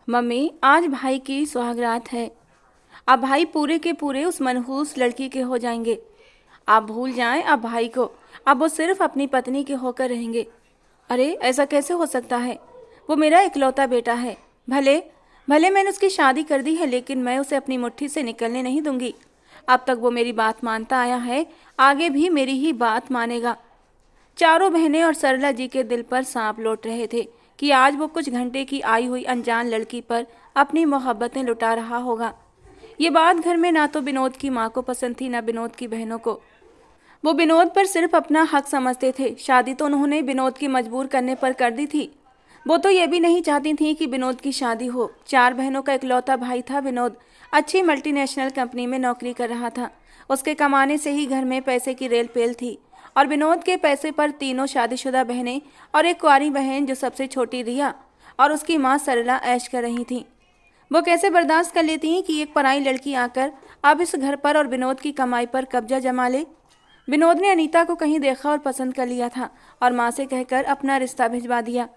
Mummy, आज भाई की सुहागरात है। अब भाई पूरे के पूरे उस मनहूस लड़की के हो जाएंगे। आप भूल जाएं अब भाई को। अब वो सिर्फ अपनी पत्नी के होकर रहेंगे। अरे, ऐसा कैसे हो सकता है? वो मेरा इकलौता बेटा है। भले भले मैंने उसकी शादी कर दी है, लेकिन मैं उसे अपनी मुट्ठी से निकलने नहीं दूंगी। अब तक वो मेरी बात मानता आया है, आगे भी मेरी ही बात मानेगा। चारों बहनें और सरला जी के दिल पर सांप लौट रहे थे कि आज वो कुछ घंटे की आई हुई अनजान लड़की पर अपनी मोहब्बतें लुटा रहा होगा। ये बात घर में ना तो विनोद की माँ को पसंद थी, ना विनोद की बहनों को। वो विनोद पर सिर्फ अपना हक समझते थे। शादी तो उन्होंने विनोद की मजबूर करने पर कर दी थी। वो तो ये भी नहीं चाहती थी कि विनोद की शादी हो। चार बहनों का इकलौता भाई था विनोद। अच्छी मल्टीनेशनल कंपनी में नौकरी कर रहा था। उसके कमाने से ही घर में पैसे की रेल पेल थी। और विनोद के पैसे पर तीनों शादीशुदा बहनें और एक कुंवारी बहन जो सबसे छोटी रिया और उसकी माँ सरला ऐश कर रही थीं। वो कैसे बर्दाश्त कर लेती हैं कि एक पराई लड़की आकर अब इस घर पर और विनोद की कमाई पर कब्जा जमा ले। विनोद ने अनीता को कहीं देखा और पसंद कर लिया था और माँ से कहकर अपना रिश्ता भिजवा दिया।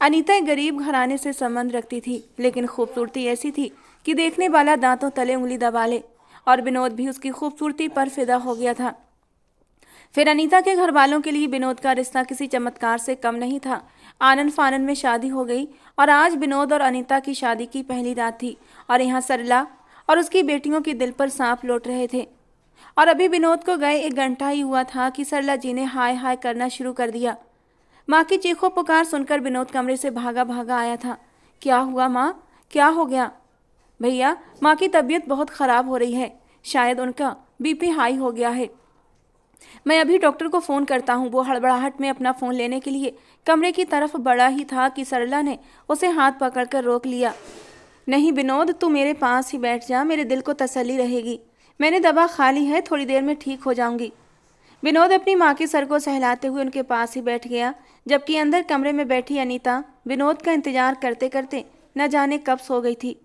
अनीता एक गरीब घराने से संबंध रखती थी, लेकिन खूबसूरती ऐसी थी कि देखने वाला दांतों तले उंगली दबा ले। और विनोद भी उसकी खूबसूरती पर फिदा हो गया था। फिर अनीता के घर वालों के लिए विनोद का रिश्ता किसी चमत्कार से कम नहीं था। आनन फानन में शादी हो गई और आज विनोद और अनीता की शादी की पहली रात थी। और यहाँ सरला और उसकी बेटियों के दिल पर सांप लौट रहे थे। और अभी विनोद को गए 1 घंटा ही हुआ था कि सरला जी ने हाय हाय करना शुरू कर दिया। माँ की चीखों पुकार सुनकर विनोद कमरे से भागा भागा आया था। क्या हुआ माँ? क्या हो गया? भैया, माँ की तबीयत बहुत ख़राब हो रही है। शायद उनका बीपी हाई हो गया है। मैं अभी डॉक्टर को फ़ोन करता हूँ। वो हड़बड़ाहट में अपना फ़ोन लेने के लिए कमरे की तरफ बढ़ा ही था कि सरला ने उसे हाथ पकड़कर रोक लिया। नहीं विनोद, तू मेरे पास ही बैठ जा, मेरे दिल को तसल्ली रहेगी। मैंने दवा खा ली है, थोड़ी देर में ठीक हो जाऊंगी। विनोद अपनी माँ के सर को सहलाते हुए उनके पास ही बैठ गया, जबकि अंदर कमरे में बैठी अनीता विनोद का इंतजार करते करते न जाने कब सो गई थी।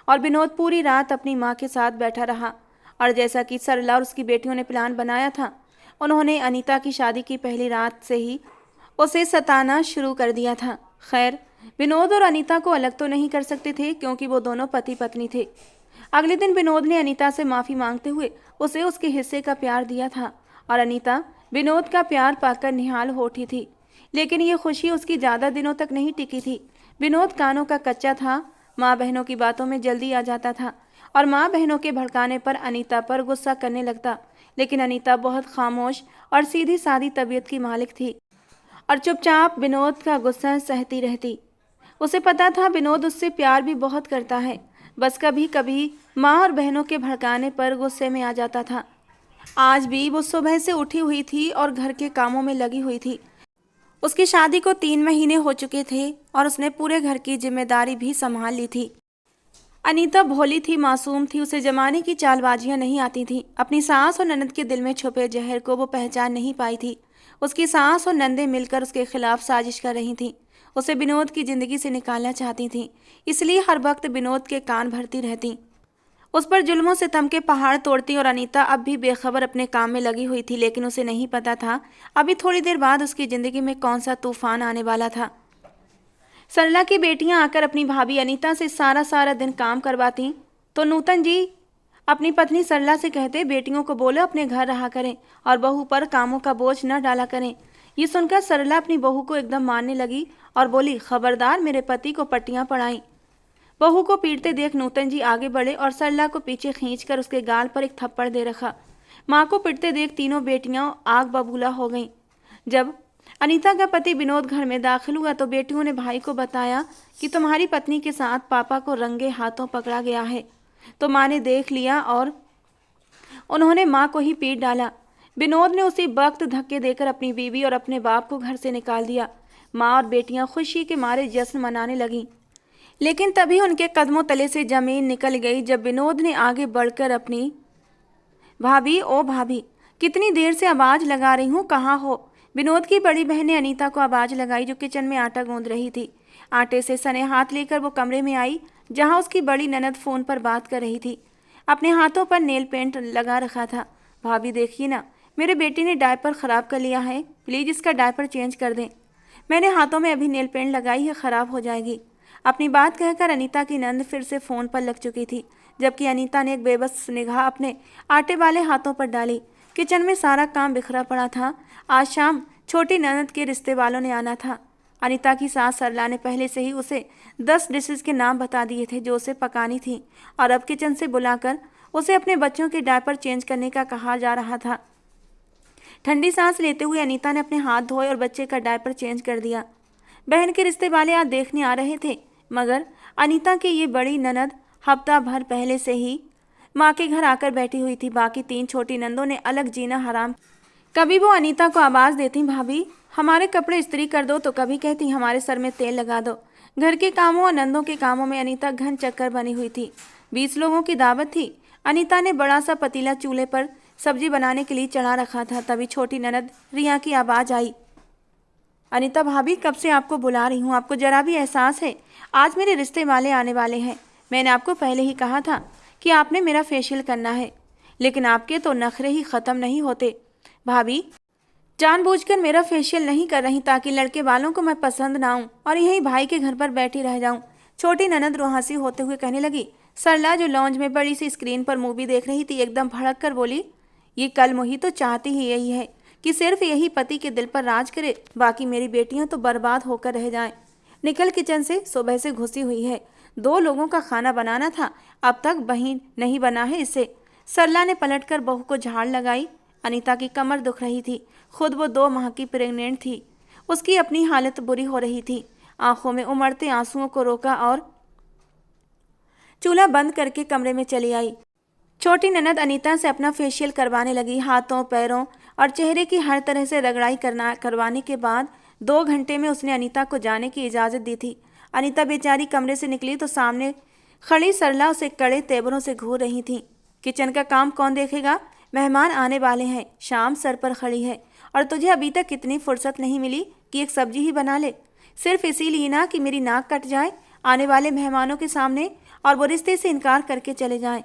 और विनोद पूरी रात अपनी माँ के साथ बैठा रहा। और जैसा कि सरला और उसकी बेटियों ने प्लान बनाया था, उन्होंने अनीता की शादी की पहली रात से ही उसे सताना शुरू कर दिया था। खैर, विनोद और अनीता को अलग तो नहीं कर सकते थे, क्योंकि वो दोनों पति पत्नी थे। अगले दिन विनोद ने अनीता से माफ़ी मांगते हुए उसे उसके हिस्से का प्यार दिया था। और अनीता विनोद का प्यार पाकर निहाल हो उठी थी। लेकिन ये खुशी उसकी ज़्यादा दिनों तक नहीं टिकी थी। विनोद कानों का कच्चा था, माँ बहनों की बातों में जल्दी आ जाता था और माँ बहनों के भड़काने पर अनीता पर गुस्सा करने लगता। लेकिन अनीता बहुत खामोश और सीधी सादी तबीयत की मालिक थी और चुपचाप विनोद का गुस्सा सहती रहती। उसे पता था विनोद उससे प्यार भी बहुत करता है, बस कभी कभी माँ और बहनों के भड़काने पर गुस्से में आ जाता था। आज भी वो सुबह से उठी हुई थी और घर के कामों में लगी हुई थी। उसकी शादी को 3 महीने हो चुके थे और उसने पूरे घर की जिम्मेदारी भी संभाल ली थी। अनीता भोली थी, मासूम थी, उसे जमाने की चालबाजियां नहीं आती थीं। अपनी सास और ननद के दिल में छुपे जहर को वो पहचान नहीं पाई थी। उसकी सास और नंदें मिलकर उसके खिलाफ साजिश कर रही थीं। उसे विनोद की जिंदगी से निकालना चाहती थीं, इसलिए हर वक्त विनोद के कान भरती रहती, उस पर जुल्मों से तम के पहाड़ तोड़ती। और अनीता अब भी बेखबर अपने काम में लगी हुई थी, लेकिन उसे नहीं पता था अभी थोड़ी देर बाद उसकी ज़िंदगी में कौन सा तूफान आने वाला था। सरला की बेटियां आकर अपनी भाभी अनीता से सारा सारा दिन काम करवाती तो नूतन जी अपनी पत्नी सरला से कहते, बेटियों को बोलो अपने घर रहा करें और बहू पर कामों का बोझ न डाला करें। ये सुनकर सरला अपनी बहू को एकदम मारने लगी और बोली, खबरदार मेरे पति को पट्टियां पड़ाई। बहू को पीटते देख नूतन जी आगे बढ़े और सरला को पीछे खींचकर उसके गाल पर एक थप्पड़ दे रखा। माँ को पिटते देख तीनों बेटियां आग बबूला हो गईं। जब अनीता का पति विनोद घर में दाखिल हुआ तो बेटियों ने भाई को बताया कि तुम्हारी पत्नी के साथ पापा को रंगे हाथों पकड़ा गया है। तो माँ ने देख लिया और उन्होंने माँ को ही पीट डाला। विनोद ने उसी वक्त धक्के देकर अपनी बीवी और अपने बाप को घर से निकाल दिया। माँ और बेटियां खुशी के मारे जश्न मनाने लगीं। लेकिन तभी उनके कदमों तले से जमीन निकल गई जब विनोद ने आगे बढ़कर अपनी, भाभी ओ भाभी, कितनी देर से आवाज़ लगा रही हूँ, कहाँ हो? विनोद की बड़ी बहन ने अनीता को आवाज़ लगाई, जो किचन में आटा गूंद रही थी। आटे से सने हाथ लेकर वो कमरे में आई जहाँ उसकी बड़ी ननद फ़ोन पर बात कर रही थी। अपने हाथों पर नेल पेंट लगा रखा था। भाभी देखिए ना, मेरे बेटे ने डायपर ख़राब कर लिया है, प्लीज़ इसका डायपर चेंज कर दें। मैंने हाथों में अभी नेल पेंट लगाई है, ख़राब हो जाएगी। अपनी बात कहकर अनीता की नंद फिर से फ़ोन पर लग चुकी थी, जबकि अनीता ने एक बेबस निगाह अपने आटे वाले हाथों पर डाली। किचन में सारा काम बिखरा पड़ा था। आज शाम छोटी ननद के रिश्ते वालों ने आना था। अनीता की सास सरला ने पहले से ही उसे 10 डिशेस के नाम बता दिए थे जो उसे पकानी थी, और अब किचन से बुलाकर उसे अपने बच्चों के डायपर चेंज करने का कहा जा रहा था। ठंडी सांस लेते हुए अनीता ने अपने हाथ धोए और बच्चे का डायपर चेंज कर दिया। बहन के रिश्ते वाले आज देखने आ रहे थे, मगर अनीता की ये बड़ी ननद हफ्ता भर पहले से ही माँ के घर आकर बैठी हुई थी। बाकी 3 छोटी नंदों ने अलग जीना हराम। कभी वो अनीता को आवाज़ देती, भाभी हमारे कपड़े इस्त्री कर दो, तो कभी कहती हमारे सर में तेल लगा दो। घर के कामों और नंदों के कामों में अनीता घन चक्कर बनी हुई थी। 20 लोगों की दावत थी। अनीता ने बड़ा सा पतीला चूल्हे पर सब्जी बनाने के लिए चढ़ा रखा था। तभी छोटी ननद रिया की आवाज़ आई, अनीता भाभी कब से आपको बुला रही हूँ, आपको जरा भी एहसास है आज मेरे रिश्ते वाले आने वाले हैं। मैंने आपको पहले ही कहा था कि आपने मेरा फेशियल करना है, लेकिन आपके तो नखरे ही ख़त्म नहीं होते। भाभी जानबूझकर मेरा फेशियल नहीं कर रही ताकि लड़के वालों को मैं पसंद ना आऊँ और यहीं भाई के घर पर बैठी रह जाऊँ। छोटी ननद रुहासी होते हुए कहने लगी। सरला जो लॉन्ज में बड़ी सी स्क्रीन पर मूवी देख रही थी, एकदम भड़क कर बोली, ये कल मुही तो चाहती ही यही है कि सिर्फ यही पति के दिल पर राज करे, बाकी मेरी बेटियां तो बर्बाद होकर रह जाएं। निकल किचन से सुबह से घुसी हुई है। 2 लोगों का खाना बनाना था, अब तक बही नहीं बना है इसे। सरला ने पलटकर बहू को झाड़ लगाई। अनीता की कमर दुख रही थी। खुद वो 2 माह की प्रेग्नेंट थी। उसकी अपनी हालत बुरी हो रही थी। आंखों में उमड़ते आंसुओं को रोका और चूल्हा बंद करके कमरे में चली आई। छोटी ननद अनीता से अपना फेशियल करवाने लगी। हाथों, पैरों और चेहरे की हर तरह से रगड़ाई करवाने के बाद 2 घंटे में उसने अनीता को जाने की इजाज़त दी थी। अनीता बेचारी कमरे से निकली तो सामने खड़ी सरला उसे कड़े तेवरों से घूर रही थी। किचन का काम कौन देखेगा, मेहमान आने वाले हैं, शाम सर पर खड़ी है और तुझे अभी तक इतनी फुर्सत नहीं मिली कि एक सब्जी ही बना ले, सिर्फ इसीलिए ना कि मेरी नाक कट जाए आने वाले मेहमानों के सामने और वो रिश्ते से इनकार करके चले जाएं।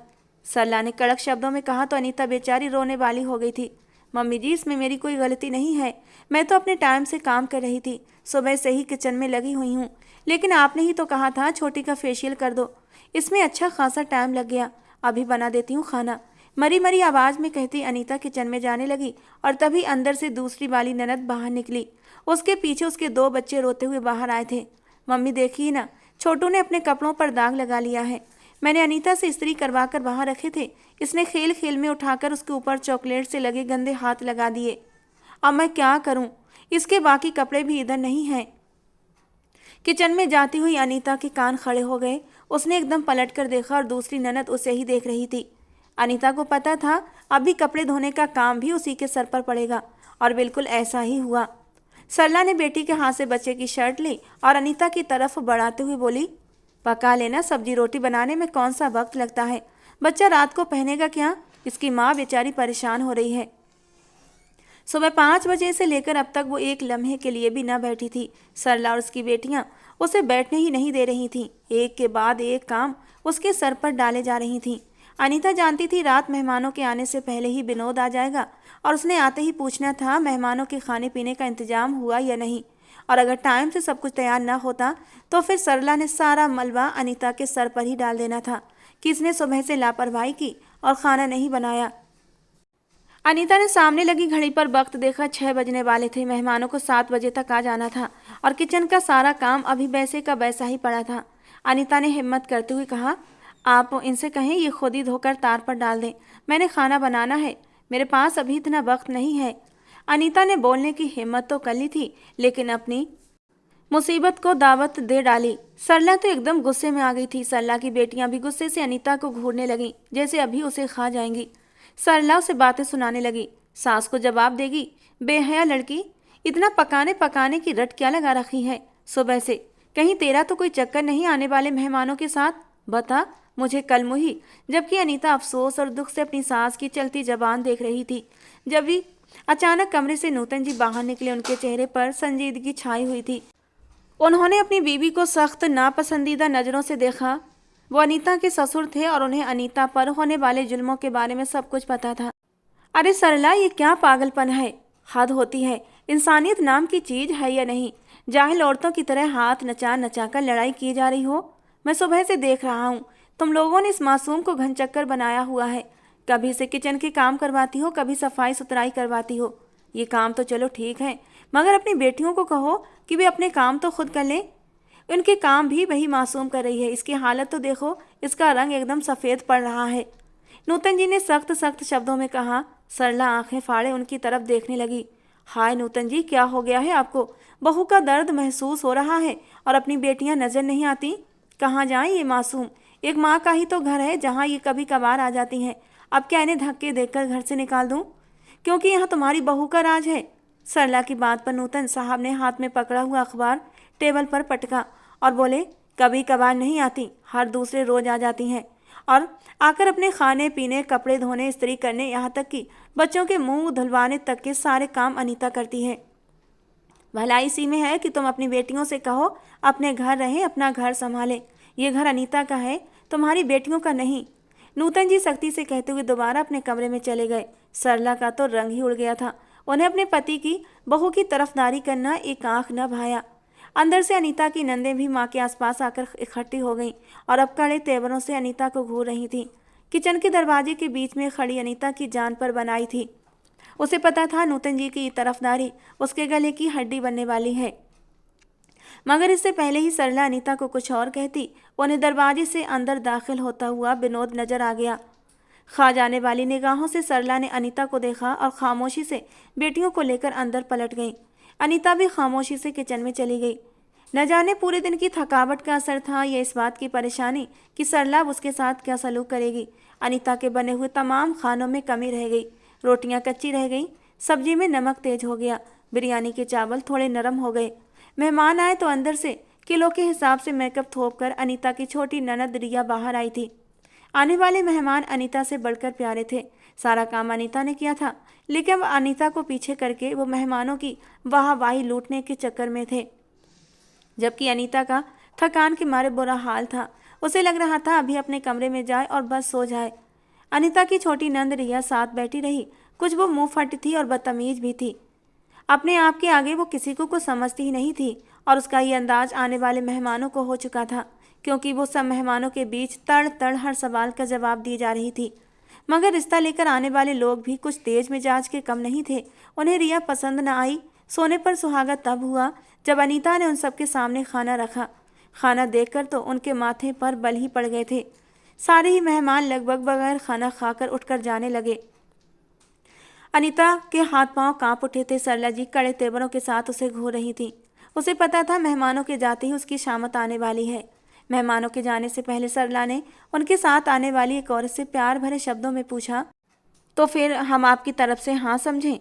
सरला ने कड़क शब्दों में कहा तो अनीता बेचारी रोने वाली हो गई थी। मम्मी जी, इसमें मेरी कोई गलती नहीं है, मैं तो अपने टाइम से काम कर रही थी, सुबह से ही किचन में लगी हुई हूँ, लेकिन आपने ही तो कहा था छोटी का फेशियल कर दो, इसमें अच्छा खासा टाइम लग गया, अभी बना देती हूँ खाना। मरी मरी आवाज़ में कहती अनीता किचन में जाने लगी और तभी अंदर से दूसरी वाली ननद बाहर निकली। उसके पीछे उसके 2 बच्चे रोते हुए बाहर आए थे। मम्मी देखिए ना, छोटू ने अपने कपड़ों पर दाग लगा लिया है, मैंने अनीता से इस्त्री करवा कर बाहर रखे थे, इसने खेल खेल में उठाकर उसके ऊपर चॉकलेट से लगे गंदे हाथ लगा दिए। अब मैं क्या करूं, इसके बाकी कपड़े भी इधर नहीं हैं। किचन में जाती हुई अनीता के कान खड़े हो गए। उसने एकदम पलटकर देखा और दूसरी ननद उसे ही देख रही थी। अनीता को पता था अभी कपड़े धोने का काम भी उसी के सर पर पड़ेगा, और बिल्कुल ऐसा ही हुआ। सरला ने बेटी के हाथ से बच्चे की शर्ट ली और अनीता की तरफ बढ़ाते हुए बोली, पका लेना, सब्जी रोटी बनाने में कौन सा वक्त लगता है, बच्चा रात को पहनेगा क्या, इसकी माँ बेचारी परेशान हो रही है। सुबह 5 बजे से लेकर अब तक वो एक लम्हे के लिए भी न बैठी थी। सरला और उसकी बेटियां उसे बैठने ही नहीं दे रही थीं। एक के बाद एक काम उसके सर पर डाले जा रही थीं। अनीता जानती थी रात मेहमानों के आने से पहले ही विनोद आ जाएगा और उसने आते ही पूछना था मेहमानों के खाने पीने का इंतजाम हुआ या नहीं, और अगर टाइम से सब कुछ तैयार ना होता तो फिर सरला ने सारा मलबा अनीता के सर पर ही डाल देना था कि इसने सुबह से लापरवाही की और खाना नहीं बनाया। अनीता ने सामने लगी घड़ी पर वक्त देखा, 6 बजने वाले थे। मेहमानों को 7 बजे तक आ जाना था और किचन का सारा काम अभी वैसे का वैसा ही पड़ा था। अनीता ने हिम्मत करते हुए कहा, आप इनसे कहें ये खुद ही धोकर तार पर डाल दें, मैंने खाना बनाना है, मेरे पास अभी इतना वक्त नहीं है। अनीता ने बोलने की हिम्मत तो कर ली थी, लेकिन अपनी मुसीबत को दावत दे डाली। सरला तो एकदम गुस्से में आ गई थी। सरला की बेटियां भी गुस्से से अनीता को घूरने लगीं, जैसे अभी उसे खा जाएंगी। सरला उसे बातें सुनाने लगी, सास को जवाब देगी, बेहया लड़की, इतना पकाने पकाने की रट क्या लगा रखी है सुबह से, कहीं तेरा तो कोई चक्कर नहीं आने वाले मेहमानों के साथ, बता मुझे कल मुही। जबकि अनीता अफसोस और दुख से अपनी सास की चलती जबान देख रही थी। जब भी अचानक कमरे से नूतन जी बाहर निकले, उनके चेहरे पर संजीदगी छाई हुई थी। उन्होंने अपनी बीवी को सख्त नापसंदीदा नज़रों से देखा। वो अनीता के ससुर थे और उन्हें अनीता पर होने वाले जुल्मों के बारे में सब कुछ पता था। अरे सरला, ये क्या पागलपन है, हद होती है, इंसानियत नाम की चीज़ है या नहीं। जाहिल औरतों की तरह हाथ नचा नचा कर लड़ाई की जा रही हो। मैं सुबह से देख रहा हूँ, तुम लोगों ने इस मासूम को घनचक्कर बनाया हुआ है। कभी इसे किचन के काम करवाती हो, कभी सफाई सुथराई करवाती हो। ये काम तो चलो ठीक है, मगर अपनी बेटियों को कहो कि वे अपने काम तो खुद कर लें। उनके काम भी वही मासूम कर रही है। इसकी हालत तो देखो, इसका रंग एकदम सफ़ेद पड़ रहा है। नूतन जी ने सख्त सख्त शब्दों में कहा। सरला आंखें फाड़े उनकी तरफ देखने लगी। हाय नूतन जी, क्या हो गया है आपको? बहू का दर्द महसूस हो रहा है और अपनी बेटियां नजर नहीं आती। कहाँ जाएं ये मासूम? एक माँ का ही तो घर है जहाँ ये कभी कभार आ जाती हैं। अब क्या इन्हें धक्के देकर घर से निकाल दूं? क्योंकि यहाँ तुम्हारी बहू का राज है। सरला की बात पर नूतन साहब ने हाथ में पकड़ा हुआ अखबार टेबल पर पटका और बोले, कभी कभार नहीं आती, हर दूसरे रोज आ जाती हैं। और आकर अपने खाने पीने, कपड़े धोने, इस्त्री करने, यहाँ तक कि बच्चों के मुंह धुलवाने तक के सारे काम अनीता करती है। भलाई इसी में है कि तुम अपनी बेटियों से कहो अपने घर रहें, अपना घर संभालें। ये घर अनीता का है, तुम्हारी बेटियों का नहीं। नूतन जी सख्ती से कहते हुए दोबारा अपने कमरे में चले गए। सरला का तो रंग ही उड़ गया था। उन्हें अपने पति की बहू की तरफदारी करना एक आंख न भाया। अंदर से अनीता की नंदें भी माँ के आसपास आकर इकट्ठी हो गईं और अब कड़े तेवरों से अनीता को घूर रही थीं। किचन के दरवाजे के बीच में खड़ी अनीता की जान पर बनाई थी। उसे पता था नूतन जी की तरफदारी उसके गले की हड्डी बनने वाली है। मगर इससे पहले ही सरला अनीता को कुछ और कहती, उन्हें दरवाजे से अंदर दाखिल होता हुआ विनोद नजर आ गया। खा जाने वाली निगाहों से सरला ने अनीता को देखा और खामोशी से बेटियों को लेकर अंदर पलट गई। अनीता भी खामोशी से किचन में चली गई। न जाने पूरे दिन की थकावट का असर था या इस बात की परेशानी कि सरला अब उसके साथ क्या सलूक करेगी। अनीता के बने हुए तमाम खानों में कमी रह गई। रोटियां कच्ची रह गईं, सब्जी में नमक तेज हो गया, बिरयानी के चावल थोड़े नरम हो गए। मेहमान आए तो अंदर से किलो के हिसाब से मेकअप थोप कर अनीता की छोटी ननद रिया बाहर आई थी। आने वाले मेहमान अनीता से बढ़कर प्यारे थे। सारा काम अनीता ने किया था, लेकिन अब अनीता को पीछे करके वो मेहमानों की वाहवाही लूटने के चक्कर में थे। जबकि अनीता का थकान के मारे बुरा हाल था। उसे लग रहा था अभी अपने कमरे में जाए और बस सो जाए। अनीता की छोटी नंद रिया साथ बैठी रही। कुछ वो मुंह फट थी और बदतमीज भी थी। अपने आप के आगे वो किसी को कुछ समझती ही नहीं थी और उसका ये अंदाज आने वाले मेहमानों को हो चुका था, क्योंकि वो सब मेहमानों के बीच तड़ तड़ हर सवाल का जवाब दी जा रही थी। मगर रिश्ता लेकर आने वाले लोग भी कुछ तेज मिजाज के कम नहीं थे। उन्हें रिया पसंद न आई। सोने पर सुहागा तब हुआ जब अनीता ने उन सबके सामने खाना रखा। खाना देखकर तो उनके माथे पर बल ही पड़ गए थे। सारे ही मेहमान लगभग बगैर खाना खाकर उठकर जाने लगे। अनीता के हाथ पांव कांप उठे थे। सरला जी कड़े तेवरों के साथ उसे घूर रही थी। उसे पता था मेहमानों के जाते ही उसकी शामत आने वाली है। मेहमानों के जाने से पहले सरला ने उनके साथ आने वाली एक औरत से प्यार भरे शब्दों में पूछा, तो फिर हम आपकी तरफ से हाँ समझें?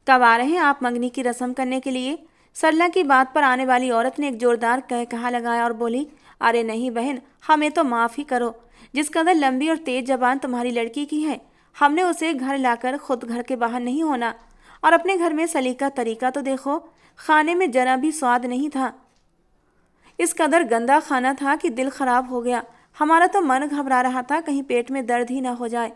कब आ रहे हैं आप मंगनी की रस्म करने के लिए? सरला की बात पर आने वाली औरत ने एक जोरदार कहा लगाया और बोली, अरे नहीं बहन, हमें तो माफ़ ही करो। जिस कदर लंबी और तेज जबान तुम्हारी लड़की की है, हमने उसे घर लाकर खुद घर के बाहर नहीं होना। और अपने घर में सलीका तरीका तो देखो, खाने में जरा भी स्वाद नहीं था। इस कदर गंदा खाना था कि दिल खराब हो गया। हमारा तो मन घबरा रहा था कहीं पेट में दर्द ही ना हो जाए।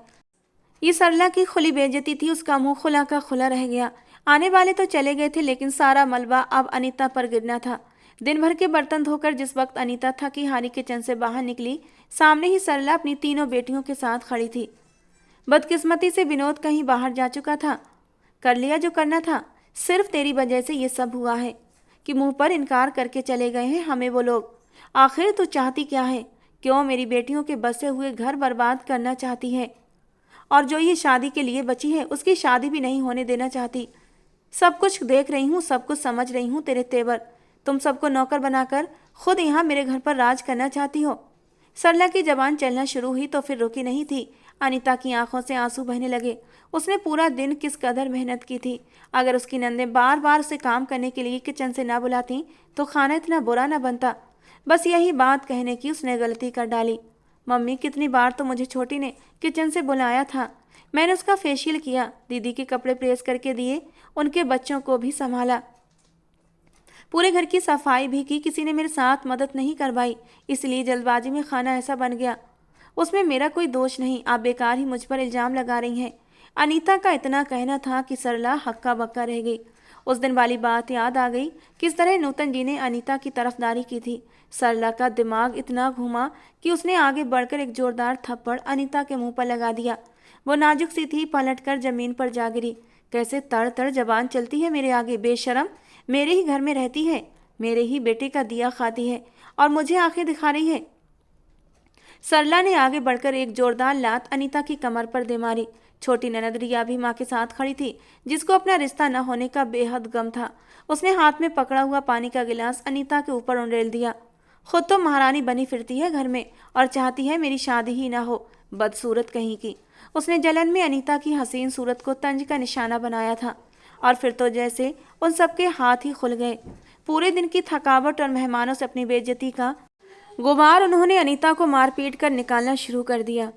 ये सरला की खुली बेइज्जती थी। उसका मुंह खुला का खुला रह गया। आने वाले तो चले गए थे, लेकिन सारा मलबा अब अनीता पर गिरना था। दिन भर के बर्तन धोकर जिस वक्त अनीता थकी हारी किचन से बाहर निकली, सामने ही सरला अपनी तीनों बेटियों के साथ खड़ी थी। बदकिस्मती से विनोद कहीं बाहर जा चुका था। कर लिया जो करना था। सिर्फ तेरी वजह से ये सब हुआ है कि मुंह पर इनकार करके चले गए हैं हमें वो लोग। आखिर तू चाहती क्या है? क्यों मेरी बेटियों के बसे हुए घर बर्बाद करना चाहती है? और जो ये शादी के लिए बची है, उसकी शादी भी नहीं होने देना चाहती। सब कुछ देख रही हूँ, सब कुछ समझ रही हूँ। तेरे तेवर, तुम सबको नौकर बनाकर खुद यहाँ मेरे घर पर राज करना चाहती हो। सरला की जबान चलना शुरू हुई तो फिर रुकी नहीं थी। अनीता की आंखों से आंसू बहने लगे। उसने पूरा दिन किस कदर मेहनत की थी। अगर उसकी नंदें बार बार उसे काम करने के लिए किचन से ना बुलाती तो खाना इतना बुरा ना बनता। बस यही बात कहने की उसने गलती कर डाली। मम्मी, कितनी बार तो मुझे छोटी ने किचन से बुलाया था। मैंने उसका फेशियल किया, दीदी के कपड़े प्रेस करके दिए, उनके बच्चों को भी संभाला, पूरे घर की सफाई भी की। किसी ने मेरे साथ मदद नहीं करवाई, इसलिए जल्दबाजी में खाना ऐसा बन गया। उसमें मेरा कोई दोष नहीं। आप बेकार ही मुझ पर इल्ज़ाम लगा रही हैं। अनीता का इतना कहना था कि सरला हक्का बक्का रह गई। उस दिन वाली बात याद आ गई, किस तरह नूतन जी ने अनीता की तरफदारी की थी। सरला का दिमाग इतना घूमा कि उसने आगे बढ़कर एक जोरदार थप्पड़ अनीता के मुंह पर लगा दिया। वो नाजुक सी थी, पलटकर जमीन पर जा गिरी। कैसे तड़ तड़ जबान चलती है मेरे आगे, बेशरम! मेरे ही घर में रहती है, मेरे ही बेटे का दिया खाती है और मुझे आंखें दिखा रही है। सरला ने आगे बढ़कर एक जोरदार लात अनीता की कमर पर दे मारी। छोटी ननद रिया भी मां के साथ खड़ी थी, जिसको अपना रिश्ता न होने का बेहद गम था। उसने हाथ में पकड़ा हुआ पानी का गिलास अनीता के ऊपर उंडेल दिया। खुद तो महारानी बनी फिरती है घर में और चाहती है मेरी शादी ही ना हो, बदसूरत कहीं की। उसने जलन में अनीता की हसीन सूरत को तंज का निशाना बनाया था और फिर तो जैसे उन सबके हाथ ही खुल गए। पूरे दिन की थकावट और मेहमानों से अपनी बेइज्जती का गुबार उन्होंने अनीता को मारपीट कर निकालना शुरू कर दिया।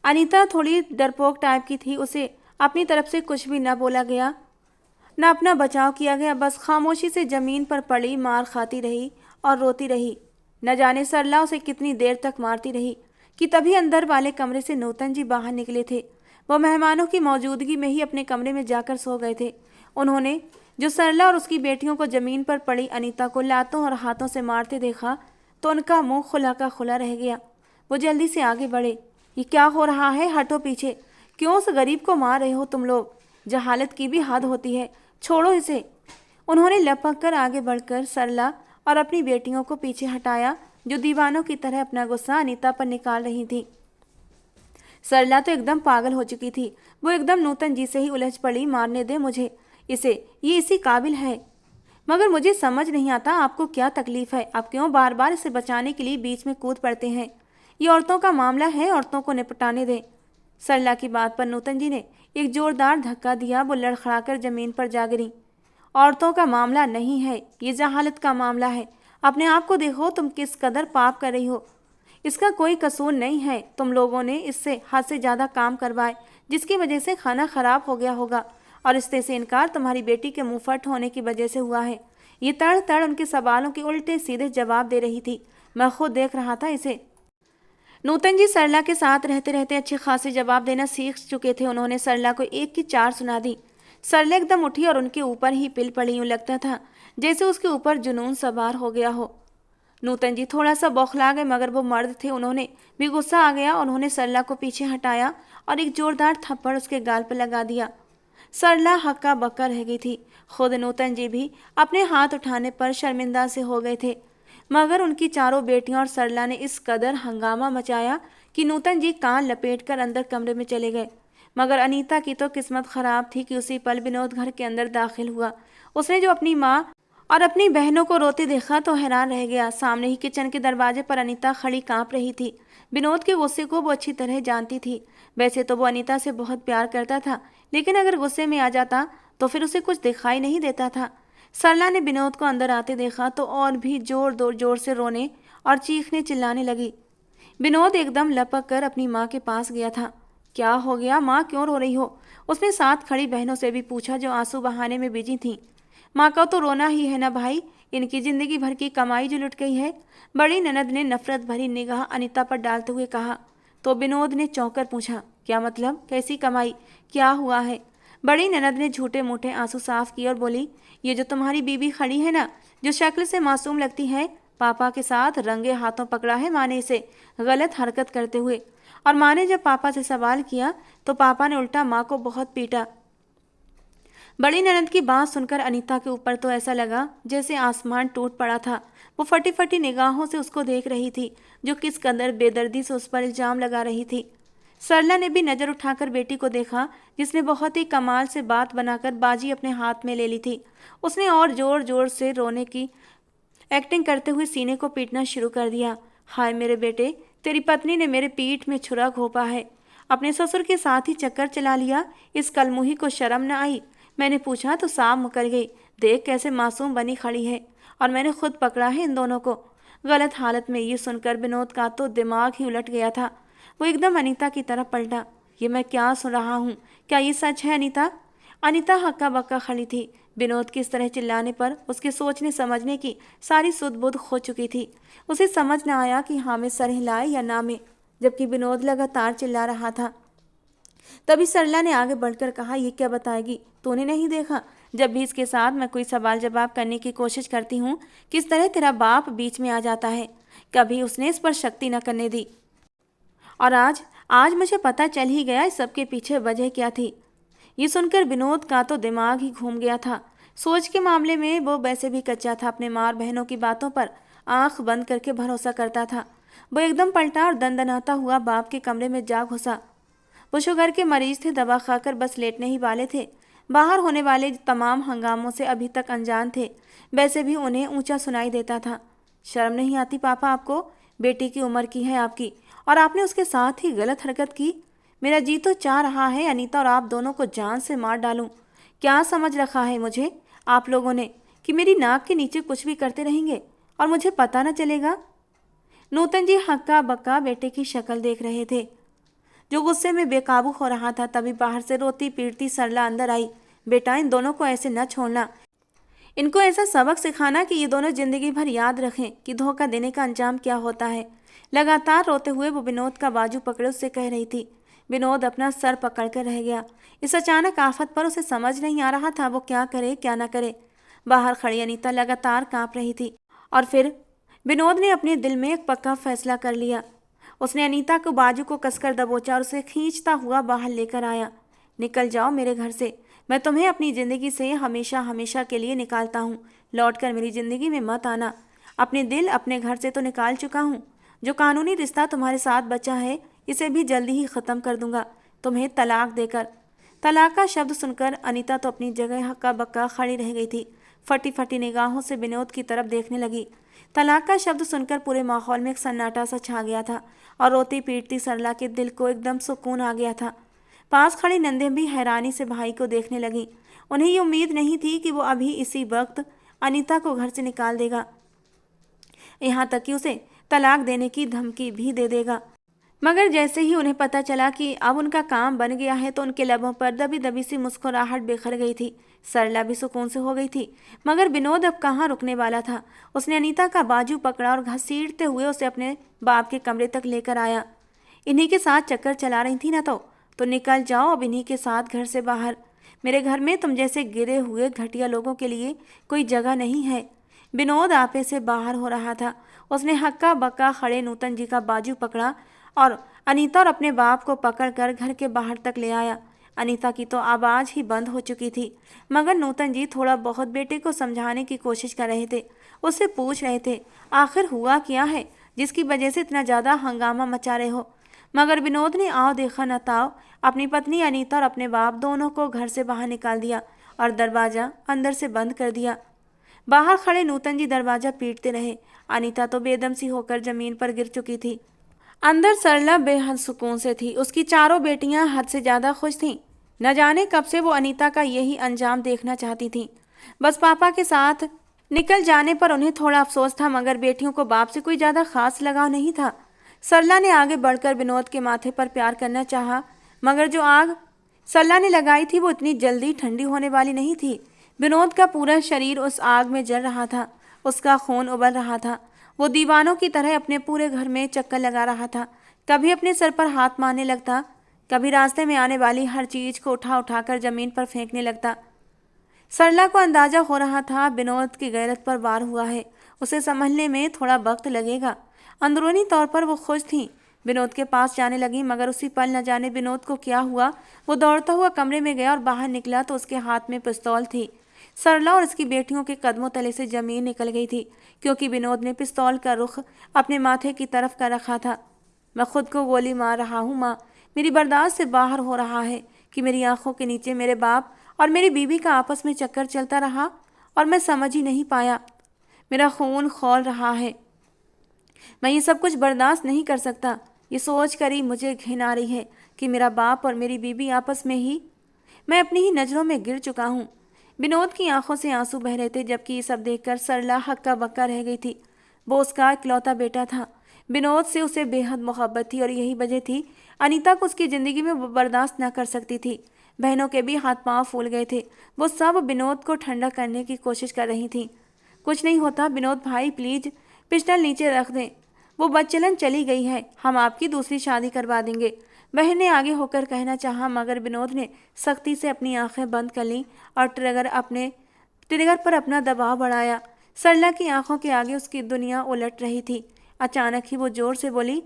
अनीता थोड़ी डरपोक टाइप की थी, उसे अपनी तरफ से कुछ भी न बोला गया, न अपना बचाव किया गया। बस खामोशी से जमीन पर पड़ी मार खाती रही और रोती रही। न जाने सरला उसे कितनी देर तक मारती रही कि तभी अंदर वाले कमरे से नूतन जी बाहर निकले थे। वो मेहमानों की मौजूदगी में ही अपने कमरे में जाकर सो गए थे। उन्होंने जो सरला और उसकी बेटियों को जमीन पर पड़ी अनीता को लातों और हाथों से मारते देखा तो उनका मुंह खुला का खुला रह गया। वो जल्दी से आगे बढ़े। ये क्या हो रहा है? हटो पीछे! क्यों उस गरीब को मार रहे हो तुम लोग? जहालत की भी हद होती है, छोड़ो इसे! उन्होंने लपक कर आगे बढ़कर सरला और अपनी बेटियों को पीछे हटाया, जो दीवानों की तरह अपना गुस्सा अनीता पर निकाल रही थी। सरला तो एकदम पागल हो चुकी थी। वो एकदम नूतन जी से ही उलझ पड़ी, मारने दे मुझे इसे, ये इसी काबिल है। मगर मुझे समझ नहीं आता आपको क्या तकलीफ है, आप क्यों बार बार इसे बचाने के लिए बीच में कूद पड़ते हैं? ये औरतों का मामला है, औरतों को निपटाने दें। सरला की बात पर नूतन जी ने एक जोरदार धक्का दिया। वो लड़खड़ाकर जमीन पर जा गिरी। औरतों का मामला नहीं है, ये जहालत का मामला है। अपने आप को देखो, तुम किस कदर पाप कर रही हो। इसका कोई कसूर नहीं है, तुम लोगों ने इससे हद से ज़्यादा काम करवाए, जिसकी वजह से खाना खराब हो गया होगा और रिश्ते से इनकार तुम्हारी बेटी के मुंह फट होने की वजह से हुआ है। ये तड़ तड़ उनके सवालों के उल्टे सीधे जवाब दे रही थी। मैं खुद देख रहा था इसे। नूतन जी सरला के साथ रहते रहते अच्छे खासे जवाब देना सीख चुके थे। उन्होंने सरला को एक की चार सुना दी। सरला एकदम उठी और उनके ऊपर ही पिल पड़ी। यूं लगता था जैसे उसके ऊपर जुनून सवार हो गया हो। नूतन जी थोड़ा सा बौखला गए, मगर वो मर्द थे, उन्होंने भी गुस्सा आ गया। उन्होंने सरला को पीछे हटाया और एक जोरदार थप्पड़ उसके गाल पर लगा दिया। सरला हक्का बक्का रह गई थी। खुद नूतन जी भी अपने हाथ उठाने पर शर्मिंदा से हो गए थे, मगर उनकी चारों बेटियों और सरला ने इस कदर हंगामा मचाया कि नूतन जी कान लपेटकर अंदर कमरे में चले गए। मगर अनीता की तो किस्मत खराब थी कि उसी पल विनोद घर के अंदर दाखिल हुआ। उसने जो अपनी माँ और अपनी बहनों को रोते देखा तो हैरान रह गया। सामने ही किचन के दरवाजे पर अनीता खड़ी कांप रही थी। विनोद के गुस्से को वो अच्छी तरह जानती थी। वैसे तो वो अनीता से बहुत प्यार करता था, लेकिन अगर गुस्से में आ जाता तो फिर उसे कुछ दिखाई नहीं देता था। सरला ने विनोद को अंदर आते देखा तो और भी जोर से रोने और चीखने चिल्लाने लगी। विनोद एकदम लपक कर अपनी माँ के पास गया था। क्या हो गया माँ, क्यों रो रही हो? उसने साथ खड़ी बहनों से भी पूछा, जो आंसू बहाने में बिजी थीं। माँ का तो रोना ही है ना भाई, इनकी जिंदगी भर की कमाई जो लुट गई है। बड़ी ननद ने नफरत भरी निगाह अनीता पर डालते हुए कहा। तो विनोद ने चौंकर पूछा, क्या मतलब, कैसी कमाई, क्या हुआ है? बड़ी ननद ने झूठे मूठे आंसू साफ किए और बोली, ये जो तुम्हारी बीबी खड़ी है ना, जो शक्ल से मासूम लगती है, पापा के साथ रंगे हाथों पकड़ा है माँ ने इसे गलत हरकत करते हुए। और माँ ने जब पापा से सवाल किया तो पापा ने उल्टा माँ को बहुत पीटा। बड़ी ननद की बात सुनकर अनीता के ऊपर तो ऐसा लगा जैसे आसमान टूट पड़ा था। वो फटी फटी निगाहों से उसको देख रही थी, जो किस कदर बेदर्दी से उस पर इल्जाम लगा रही थी। सरला ने भी नज़र उठाकर बेटी को देखा, जिसने बहुत ही कमाल से बात बनाकर बाजी अपने हाथ में ले ली थी। उसने और जोर जोर से रोने की एक्टिंग करते हुए सीने को पीटना शुरू कर दिया। हाय मेरे बेटे, तेरी पत्नी ने मेरे पीठ में छुरा घोंपा है। अपने ससुर के साथ ही चक्कर चला लिया, इस कलमुही को शर्म न आई। मैंने पूछा तो साफ मुकर गई। देख कैसे मासूम बनी खड़ी है, और मैंने खुद पकड़ा है इन दोनों को गलत हालत में। ये सुनकर विनोद का तो दिमाग ही उलट गया था। वो एकदम अनीता की तरफ पलटा। ये मैं क्या सुन रहा हूँ? क्या ये सच है अनीता? अनीता हक्का बक्का खड़ी थी। विनोद की इस तरह चिल्लाने पर उसके सोचने समझने की सारी सुध बुध खो चुकी थी। उसे समझ न आया कि हाँ में सर हिलाए या ना में, जबकि विनोद लगातार चिल्ला रहा था। तभी सरला ने आगे बढ़कर कहा, ये क्या बताएगी? तूने नहीं देखा जब भी इसके साथ मैं कोई सवाल जवाब करने की कोशिश करती हूँ, किस तरह तेरा बाप बीच में आ जाता है। कभी उसने इस पर शक्ति न करने दी। और आज आज मुझे पता चल ही गया इस सबके पीछे वजह क्या थी। ये सुनकर विनोद का तो दिमाग ही घूम गया था। सोच के मामले में वो वैसे भी कच्चा था। अपने माँ और बहनों की बातों पर आंख बंद करके भरोसा करता था। वो एकदम पलटा और दनदनाता हुआ बाप के कमरे में जा घुसा। वो शुगर के मरीज थे, दवा खाकर बस लेटने ही वाले थे। बाहर होने वाले तमाम हंगामों से अभी तक अनजान थे। वैसे भी उन्हें ऊंचा सुनाई देता था। शर्म नहीं आती पापा आपको? बेटी की उम्र की है आपकी और आपने उसके साथ ही गलत हरकत की। मेरा जी तो चाह रहा है अनीता और आप दोनों को जान से मार डालूं। क्या समझ रखा है मुझे आप लोगों ने कि मेरी नाक के नीचे कुछ भी करते रहेंगे और मुझे पता न चलेगा? नूतन जी हक्का बक्का बेटे की शक्ल देख रहे थे, जो गुस्से में बेकाबू हो रहा था। तभी बाहर से रोती पीटती सरला अंदर आई। बेटा, इन दोनों को ऐसे न छोड़ना। इनको ऐसा सबक सिखाना कि ये दोनों जिंदगी भर याद रखें कि धोखा देने का अंजाम क्या होता है। लगातार रोते हुए वो विनोद का बाजू पकड़े उससे कह रही थी। विनोद अपना सर पकड़ कर रह गया। इस अचानक आफत पर उसे समझ नहीं आ रहा था वो क्या करे क्या ना करे। बाहर खड़ी अनीता लगातार कांप रही थी। और फिर विनोद ने अपने दिल में एक पक्का फैसला कर लिया। उसने अनीता को बाजू को कसकर दबोचा और उसे खींचता हुआ बाहर लेकर आया। निकल जाओ मेरे घर से। मैं तुम्हें अपनी ज़िंदगी से हमेशा हमेशा के लिए निकालता हूँ। लौट कर मेरी ज़िंदगी में मत आना। अपने दिल अपने घर से तो निकाल चुका हूँ। जो कानूनी रिश्ता तुम्हारे साथ बचा है इसे भी जल्दी ही ख़त्म कर दूंगा तुम्हें तलाक देकर। तलाक का शब्द सुनकर अनीता तो अपनी जगह हक्का बक्का खड़ी रह गई थी। फटी फटी निगाहों से विनोद की तरफ देखने लगी। तलाक का शब्द सुनकर पूरे माहौल में एक सन्नाटा सा छा गया था और रोती पीटती सरला के दिल को एकदम सुकून आ गया था। पास खड़ी नंदे भी हैरानी से भाई को देखने लगी। उन्हें ये उम्मीद नहीं थी कि वो अभी इसी वक्त अनीता को घर से निकाल देगा, यहाँ तक कि उसे तलाक देने की धमकी भी दे देगा। मगर जैसे ही उन्हें पता चला कि अब उनका काम बन गया है तो उनके लबों पर दबी दबी सी मुस्कुराहट बिखर गई थी। सरला भी सुकून से हो गई थी। मगर विनोद अब कहाँ रुकने वाला था। उसने अनीता का बाजू पकड़ा और घसीटते हुए उसे अपने बाप के कमरे तक लेकर आया। इन्हीं के साथ चक्कर चला रही थी ना, तो निकल जाओ अब इन्हीं के साथ घर से बाहर। मेरे घर में तुम जैसे गिरे हुए घटिया लोगों के लिए कोई जगह नहीं है। विनोद आपे से बाहर हो रहा था। उसने हक्का बक्का खड़े नूतन जी का बाजू पकड़ा और अनीता और अपने बाप को पकड़कर घर के बाहर तक ले आया। अनीता की तो आवाज़ ही बंद हो चुकी थी, मगर नूतन जी थोड़ा बहुत बेटे को समझाने की कोशिश कर रहे थे। उससे पूछ रहे थे आखिर हुआ क्या है जिसकी वजह से इतना ज़्यादा हंगामा मचा रहे हो। मगर विनोद ने आओ देखा न ताओ अपनी पत्नी अनीता और अपने बाप दोनों को घर से बाहर निकाल दिया और दरवाज़ा अंदर से बंद कर दिया। बाहर खड़े नूतन जी दरवाज़ा पीटते रहे। अनीता तो बेदम सी होकर ज़मीन पर गिर चुकी थी। अंदर सरला बेहद सुकून से थी। उसकी चारों बेटियां हद से ज़्यादा खुश थीं। न जाने कब से वो अनीता का यही अंजाम देखना चाहती थीं। बस पापा के साथ निकल जाने पर उन्हें थोड़ा अफसोस था, मगर बेटियों को बाप से कोई ज़्यादा खास लगाव नहीं था। सरला ने आगे बढ़कर विनोद के माथे पर प्यार करना चाहा, मगर जो आग सरला ने लगाई थी वो इतनी जल्दी ठंडी होने वाली नहीं थी। विनोद का पूरा शरीर उस आग में जल रहा था। उसका खून उबल रहा था। वो दीवानों की तरह अपने पूरे घर में चक्कर लगा रहा था। कभी अपने सर पर हाथ मारने लगता, कभी रास्ते में आने वाली हर चीज़ को उठा उठाकर ज़मीन पर फेंकने लगता। सरला को अंदाज़ा हो रहा था विनोद की गैरत पर वार हुआ है। उसे समझने में थोड़ा वक्त लगेगा। अंदरूनी तौर पर वो खुश थी। विनोद के पास जाने लगी, मगर उसी पल न जाने विनोद को क्या हुआ। वो दौड़ता हुआ कमरे में गया और बाहर निकला तो उसके हाथ में पिस्तौल थी। सरला और उसकी बेटियों के कदमों तले से जमीन निकल गई थी, क्योंकि विनोद ने पिस्तौल का रुख अपने माथे की तरफ कर रखा था। मैं खुद को गोली मार रहा हूँ माँ। मेरी बर्दाश्त से बाहर हो रहा है कि मेरी आंखों के नीचे मेरे बाप और मेरी बीवी का आपस में चक्कर चलता रहा और मैं समझ ही नहीं पाया। मेरा खून खौल रहा है। मैं ये सब कुछ बर्दाश्त नहीं कर सकता। ये सोच कर ही मुझे घिन आ रही है कि मेरा बाप और मेरी बीवी आपस में ही, मैं अपनी ही नज़रों में गिर चुका हूँ। विनोद की आंखों से आंसू बह रहे थे, जबकि ये सब देखकर सरला हक्का बक्का रह गई थी। वो उसका इकलौता बेटा था। विनोद से उसे बेहद मोहब्बत थी और यही वजह थी अनीता को उसकी ज़िंदगी में वो बर्दाश्त न कर सकती थी। बहनों के भी हाथ पांव फूल गए थे। वो सब विनोद को ठंडा करने की कोशिश कर रही थी। कुछ नहीं होता विनोद भाई, प्लीज़ पिस्टल नीचे रख दें। वो बदचलन चली गई है, हम आपकी दूसरी शादी करवा देंगे। बहन ने आगे होकर कहना चाहा, मगर विनोद ने सख्ती से अपनी आंखें बंद कर लीं और ट्रिगर पर अपना दबाव बढ़ाया। सरला की आंखों के आगे उसकी दुनिया उलट रही थी। अचानक ही वो जोर से बोली,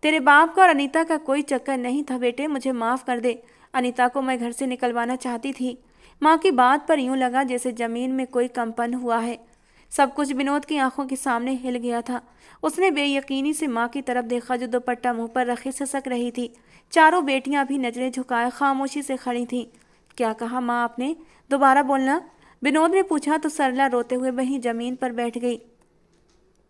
तेरे बाप का और अनीता का कोई चक्कर नहीं था बेटे, मुझे माफ़ कर दे। अनीता को मैं घर से निकलवाना चाहती थी। माँ की बात पर यूं लगा जैसे जमीन में कोई कंपन हुआ है। सब कुछ विनोद की आंखों के सामने हिल गया था। उसने बेयकीनी से माँ की तरफ देखा जो दुपट्टा मुंह पर रखे सिसक रही थी। चारों बेटियां भी नजरें झुकाए खामोशी से खड़ी थीं। क्या कहा माँ आपने? दोबारा बोलना, विनोद ने पूछा तो सरला रोते हुए वहीं जमीन पर बैठ गई।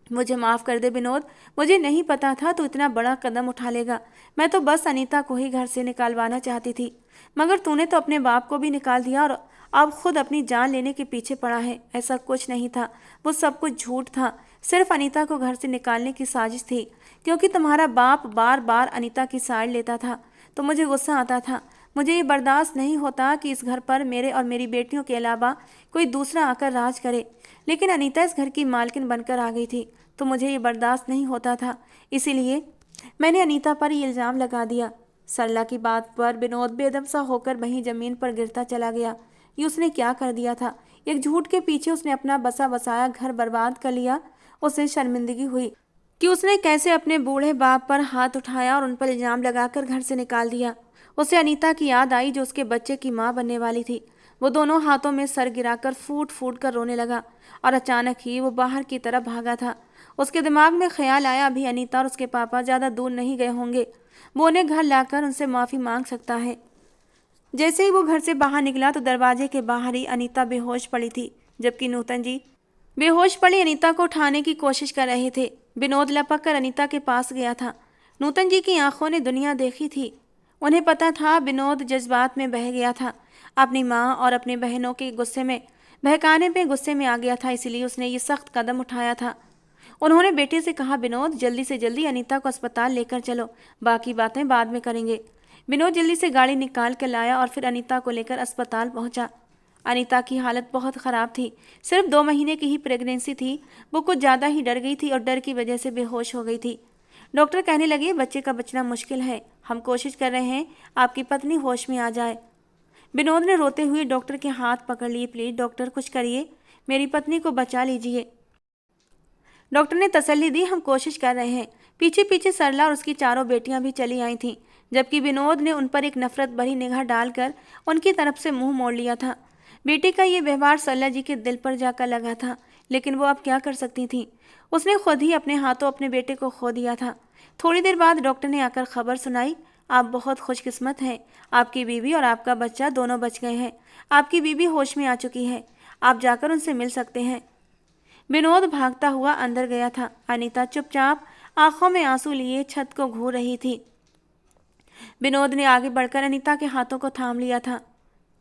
मुझे माफ़ कर दे विनोद, मुझे नहीं पता था तू इतना बड़ा कदम उठा लेगा। मैं तो बस अनीता को ही घर से निकालवाना चाहती थी, मगर तूने तो अपने बाप को भी निकाल दिया और अब खुद अपनी जान लेने के पीछे पड़ा है। ऐसा कुछ नहीं था, वो सब कुछ झूठ था। सिर्फ अनीता को घर से निकालने की साजिश थी, क्योंकि तुम्हारा बाप बार बार अनीता की साइड लेता था तो मुझे गुस्सा आता था। मुझे ये बर्दाश्त नहीं होता कि इस घर पर मेरे और मेरी बेटियों के अलावा कोई दूसरा आकर राज करे, लेकिन अनीता इस घर की मालकिन बनकर आ गई थी तो मुझे ये बर्दाश्त नहीं होता था, इसीलिए मैंने अनीता पर ये इल्ज़ाम लगा दिया। सरला की बात पर विनोद बेदम सा होकर वहीं ज़मीन पर गिरता चला गया। ये उसने क्या कर दिया था? एक झूठ के पीछे उसने अपना बसा बसाया घर बर्बाद कर लिया। उसे शर्मिंदगी हुई कि उसने कैसे अपने बूढ़े बाप पर हाथ उठाया और उन पर इल्ज़ाम लगाकर घर से निकाल दिया। उसे अनीता की याद आई जो उसके बच्चे की माँ बनने वाली थी। वो दोनों हाथों में सर गिराकर फूट फूट कर रोने लगा और अचानक ही वो बाहर की तरफ भागा था। उसके दिमाग में ख्याल आया, अभी अनीता और उसके पापा ज़्यादा दूर नहीं गए होंगे, वो उन्हें घर लाकर उनसे माफ़ी मांग सकता है। जैसे ही वो घर से बाहर निकला तो दरवाजे के बाहर ही अनीता बेहोश पड़ी थी, जबकि नूतन जी बेहोश पड़ी अनीता को उठाने की कोशिश कर रहे थे। विनोद लपक कर अनीता के पास गया था। नूतन जी की आंखों ने दुनिया देखी थी। उन्हें पता था विनोद जज्बात में बह गया था, अपनी माँ और अपने बहनों के गुस्से में बहकाने पे गुस्से में आ गया था, इसलिए उसने ये सख्त कदम उठाया था। उन्होंने बेटे से कहा, विनोद जल्दी से जल्दी अनीता को अस्पताल लेकर चलो, बाकी बातें बाद में करेंगे। विनोद जल्दी से गाड़ी निकाल कर लाया और फिर अनीता को लेकर अस्पताल पहुंचा। अनीता की हालत बहुत ख़राब थी। सिर्फ 2 महीने की ही प्रेगनेंसी थी। वो कुछ ज़्यादा ही डर गई थी और डर की वजह से बेहोश हो गई थी। डॉक्टर कहने लगे, बच्चे का बचना मुश्किल है, हम कोशिश कर रहे हैं आपकी पत्नी होश में आ जाए। विनोद ने रोते हुए डॉक्टर के हाथ पकड़ लिए, प्लीज़ डॉक्टर कुछ करिए, मेरी पत्नी को बचा लीजिए। डॉक्टर ने तसल्ली दी, हम कोशिश कर रहे हैं। पीछे पीछे सरला और उसकी चारों बेटियां भी चली आई थीं, जबकि विनोद ने उन पर एक नफरत भरी निगाह डालकर उनकी तरफ से मुंह मोड़ लिया था। बेटी का ये व्यवहार सरला जी के दिल पर जाकर लगा था, लेकिन वो अब क्या कर सकती थी? उसने खुद ही अपने हाथों अपने बेटे को खो दिया था। थोड़ी देर बाद डॉक्टर ने आकर खबर सुनाई, आप बहुत खुशकिस्मत हैं, आपकी बीवी और आपका बच्चा दोनों बच गए हैं। आपकी बीवी होश में आ चुकी है, आप जाकर उनसे मिल सकते हैं। विनोद भागता हुआ अंदर गया था। अनीता चुपचाप आंखों में आंसू लिए छत को घूर रही थी। विनोद ने आगे बढ़कर अनीता के हाथों को थाम लिया था।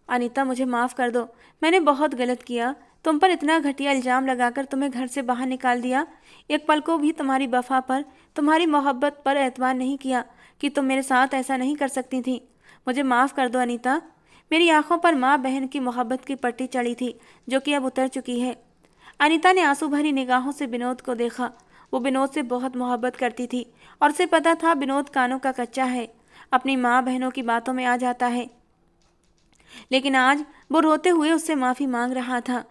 अनीता मुझे माफ़ कर दो, मैंने बहुत गलत किया, तुम पर इतना घटिया इल्ज़ाम लगाकर तुम्हें घर से बाहर निकाल दिया। एक पल को भी तुम्हारी वफा पर, तुम्हारी मोहब्बत पर एतबार नहीं किया कि तुम मेरे साथ ऐसा नहीं कर सकती थी। मुझे माफ़ कर दो अनीता। मेरी आंखों पर माँ बहन की मोहब्बत की पट्टी चढ़ी थी, जो कि अब उतर चुकी है। अनीता ने आंसू भरी निगाहों से विनोद को देखा। वो विनोद से बहुत मोहब्बत करती थी और उसे पता था विनोद कानों का कच्चा है, अपनी माँ बहनों की बातों में आ जाता है, लेकिन आज वो रोते हुए उससे माफ़ी मांग रहा था।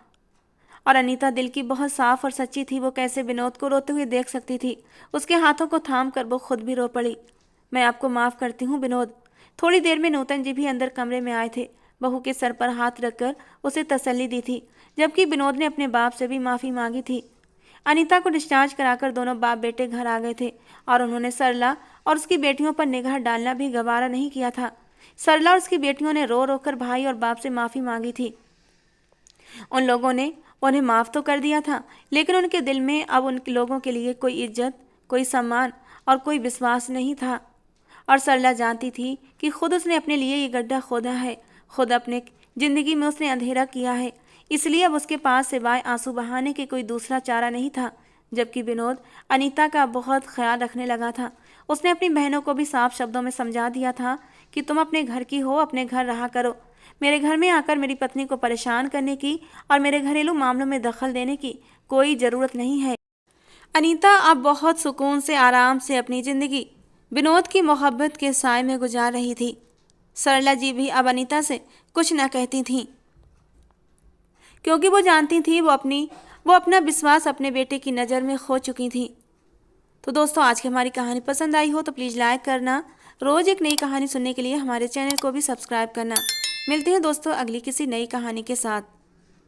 और अनीता दिल की बहुत साफ और सच्ची थी, वो कैसे विनोद को रोते हुए देख सकती थी? उसके हाथों को थाम कर वो खुद भी रो पड़ी। मैं आपको माफ़ करती हूँ विनोद। थोड़ी देर में नूतन जी भी अंदर कमरे में आए थे। बहू के सर पर हाथ रखकर उसे तसल्ली दी थी, जबकि विनोद ने अपने बाप से भी माफ़ी मांगी थी। अनीता को डिस्चार्ज कराकर दोनों बाप बेटे घर आ गए थे और उन्होंने सरला और उसकी बेटियों पर निगाह डालना भी गवारा नहीं किया था। सरला और उसकी बेटियों ने रो रो कर भाई और बाप से माफ़ी मांगी थी। उन लोगों ने उन्हें माफ़ तो कर दिया था, लेकिन उनके दिल में अब उन लोगों के लिए कोई इज्जत, कोई सम्मान और कोई विश्वास नहीं था। और सरला जानती थी कि खुद उसने अपने लिए ये गड्ढा खोदा है, खुद अपने ज़िंदगी में उसने अंधेरा किया है, इसलिए अब उसके पास सिवाय आंसू बहाने के कोई दूसरा चारा नहीं था। जबकि विनोद अनीता का बहुत ख्याल रखने लगा था। उसने अपनी बहनों को भी साफ शब्दों में समझा दिया था कि तुम अपने घर की हो, अपने घर रहा करो। मेरे घर में आकर मेरी पत्नी को परेशान करने की और मेरे घरेलू मामलों में दखल देने की कोई ज़रूरत नहीं है। अनीता अब बहुत सुकून से आराम से अपनी ज़िंदगी विनोद की मोहब्बत के साए में गुजार रही थी। सरला जी भी अब अनीता से कुछ न कहती थीं, क्योंकि वो जानती थी वो अपना विश्वास अपने बेटे की नज़र में खो चुकी थी। तो दोस्तों, आज की हमारी कहानी पसंद आई हो तो प्लीज़ लाइक करना। रोज़ एक नई कहानी सुनने के लिए हमारे चैनल को भी सब्सक्राइब करना। मिलते हैं दोस्तों अगली किसी नई कहानी के साथ।